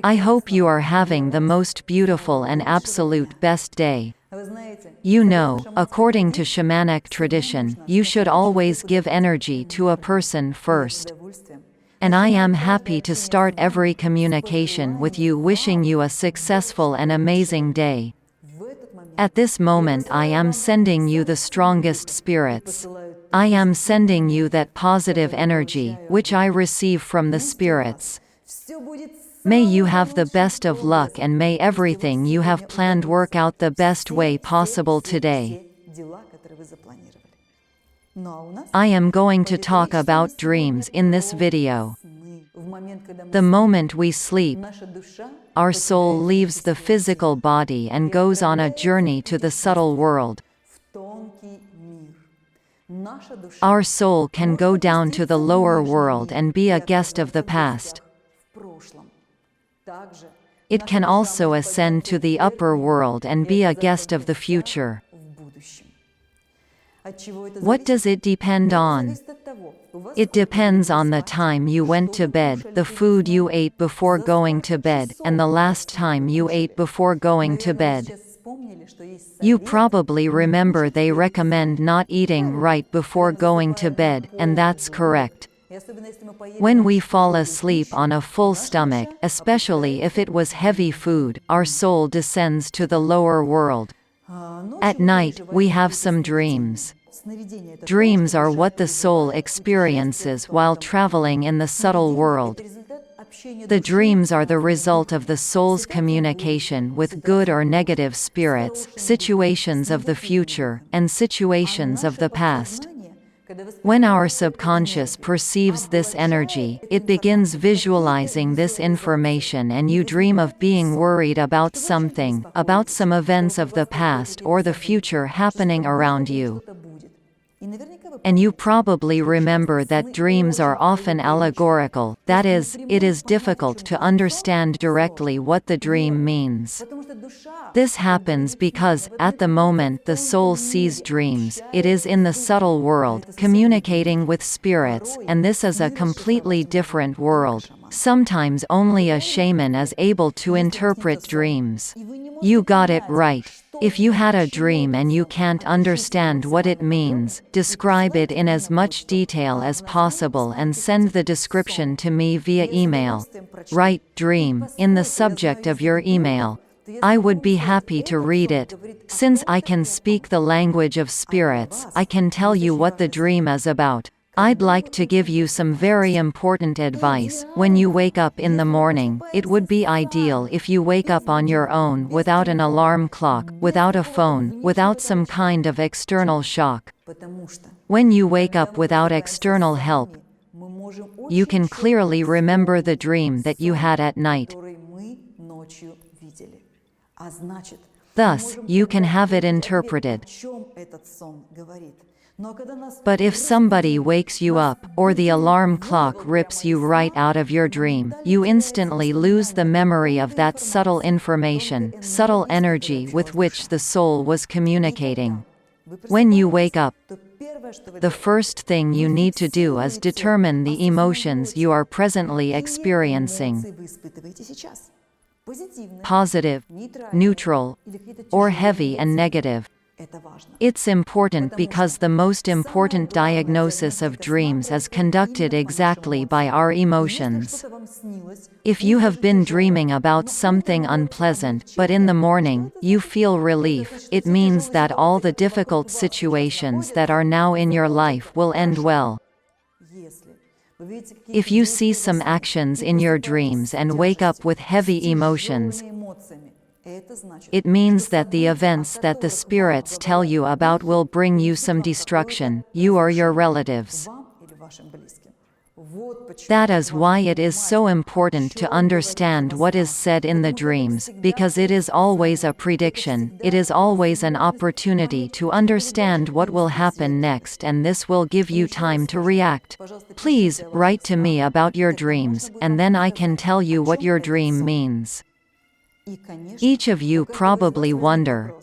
I hope you are having the most beautiful and absolute best day. You know, according to shamanic tradition, you should always give energy to a person first. And I am happy to start every communication with you wishing you a successful and amazing day. At this moment I am sending you the strongest spirits. I am sending you that positive energy, which I receive from the spirits. May you have the best of luck and may everything you have planned work out the best way possible today. I am going to talk about dreams in this video. The moment we sleep, our soul leaves the physical body and goes on a journey to the subtle world. Our soul can go down to the lower world and be a guest of the past. It can also ascend to the upper world and be a guest of the future. What does it depend on? It depends on the time you went to bed, the food you ate before going to bed, and the last time you ate before going to bed. You probably remember they recommend not eating right before going to bed, and that's correct. When we fall asleep on a full stomach, especially if it was heavy food, our soul descends to the lower world. At night, we have some dreams. Dreams are what the soul experiences while traveling in the subtle world. The dreams are the result of the soul's communication with good or negative spirits, situations of the future, and situations of the past. When our subconscious perceives this energy, it begins visualizing this information and you dream of being worried about something, about some events of the past or the future happening around you. And you probably remember that dreams are often allegorical, that is, it is difficult to understand directly what the dream means. This happens because, at the moment the soul sees dreams, it is in the subtle world, communicating with spirits, and this is a completely different world. Sometimes only a shaman is able to interpret dreams. You got it right. If you had a dream and you can't understand what it means, describe it in as much detail as possible and send the description to me via email. Write "dream" in the subject of your email. I would be happy to read it. Since I can speak the language of spirits, I can tell you what the dream is about. I'd like to give you some very important advice. When you wake up in the morning, it would be ideal if you wake up on your own without an alarm clock, without a phone, without some kind of external shock. When you wake up without external help, you can clearly remember the dream that you had at night. Thus, you can have it interpreted. But if somebody wakes you up, or the alarm clock rips you right out of your dream, you instantly lose the memory of that subtle information, subtle energy with which the soul was communicating. When you wake up, the first thing you need to do is determine the emotions you are presently experiencing. Positive, neutral, or heavy and negative. It's important because the most important diagnosis of dreams is conducted exactly by our emotions. If you have been dreaming about something unpleasant, but in the morning, you feel relief, it means that all the difficult situations that are now in your life will end well. If you see some actions in your dreams and wake up with heavy emotions, it means that the events that the spirits tell you about will bring you some destruction, you or your relatives. That is why it is so important to understand what is said in the dreams, because it is always a prediction, it is always an opportunity to understand what will happen next, and this will give you time to react. Please, write to me about your dreams, and then I can tell you what your dream means. Each of you probably wonder,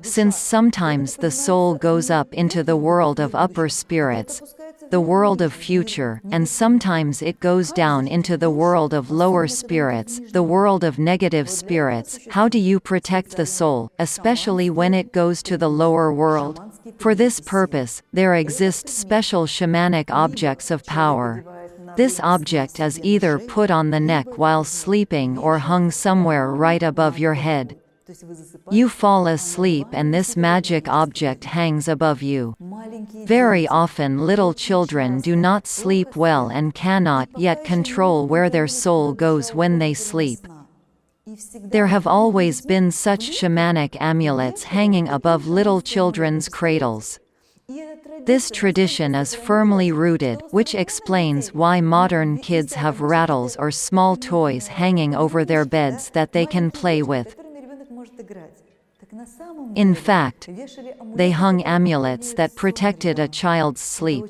since sometimes the soul goes up into the world of upper spirits, the world of future, and sometimes it goes down into the world of lower spirits, the world of negative spirits. How do you protect the soul, especially when it goes to the lower world? For this purpose, there exist special shamanic objects of power. This object is either put on the neck while sleeping or hung somewhere right above your head. You fall asleep and this magic object hangs above you. Very often little children do not sleep well and cannot yet control where their soul goes when they sleep. There have always been such shamanic amulets hanging above little children's cradles. This tradition is firmly rooted, which explains why modern kids have rattles or small toys hanging over their beds that they can play with. In fact, they hung amulets that protected a child's sleep.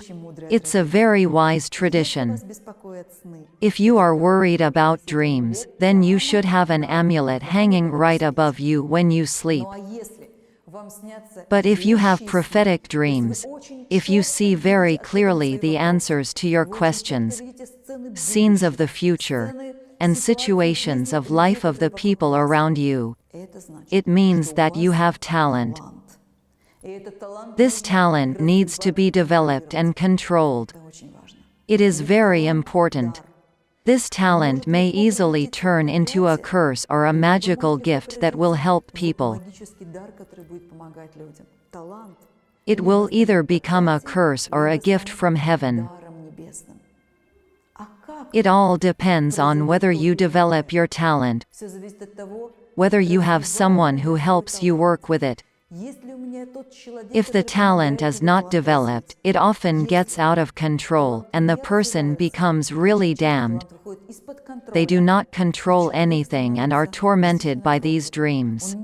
It's a very wise tradition. If you are worried about dreams, then you should have an amulet hanging right above you when you sleep. But if you have prophetic dreams, if you see very clearly the answers to your questions, scenes of the future, and situations of life of the people around you, it means that you have talent. This talent needs to be developed and controlled. It is very important. This talent may easily turn into a curse or a magical gift that will help people. It will either become a curse or a gift from heaven. It all depends on whether you develop your talent, whether you have someone who helps you work with it. If the talent is not developed, it often gets out of control, and the person becomes really damned. They do not control anything and are tormented by these dreams.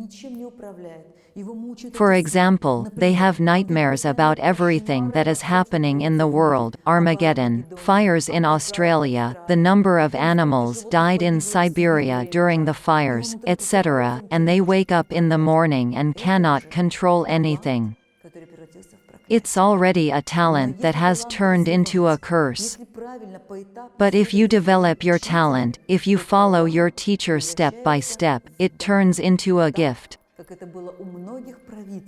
For example, they have nightmares about everything that is happening in the world: Armageddon, fires in Australia, the number of animals died in Siberia during the fires, etc., and they wake up in the morning and cannot control anything. It's already a talent that has turned into a curse. But if you develop your talent, if you follow your teacher step by step, it turns into a gift.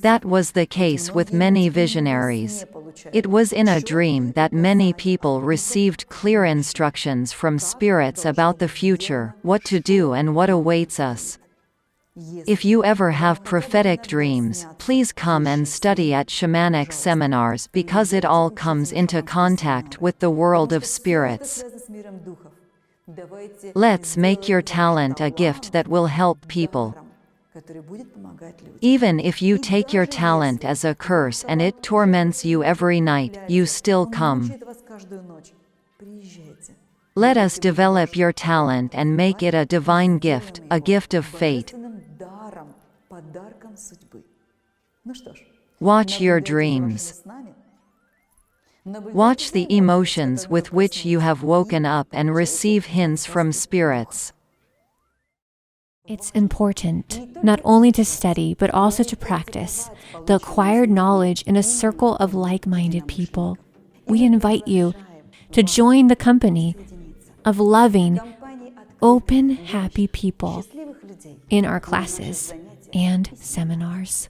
That was the case with many visionaries. It was in a dream that many people received clear instructions from spirits about the future, what to do and what awaits us. If you ever have prophetic dreams, please come and study at shamanic seminars, because it all comes into contact with the world of spirits. Let's make your talent a gift that will help people. Even if you take your talent as a curse and it torments you every night, you still come. Let us develop your talent and make it a divine gift, a gift of fate. Watch your dreams. Watch the emotions with which you have woken up and receive hints from spirits. It's important not only to study, but also to practice the acquired knowledge in a circle of like-minded people. We invite you to join the company of loving, open, happy people in our classes and seminars.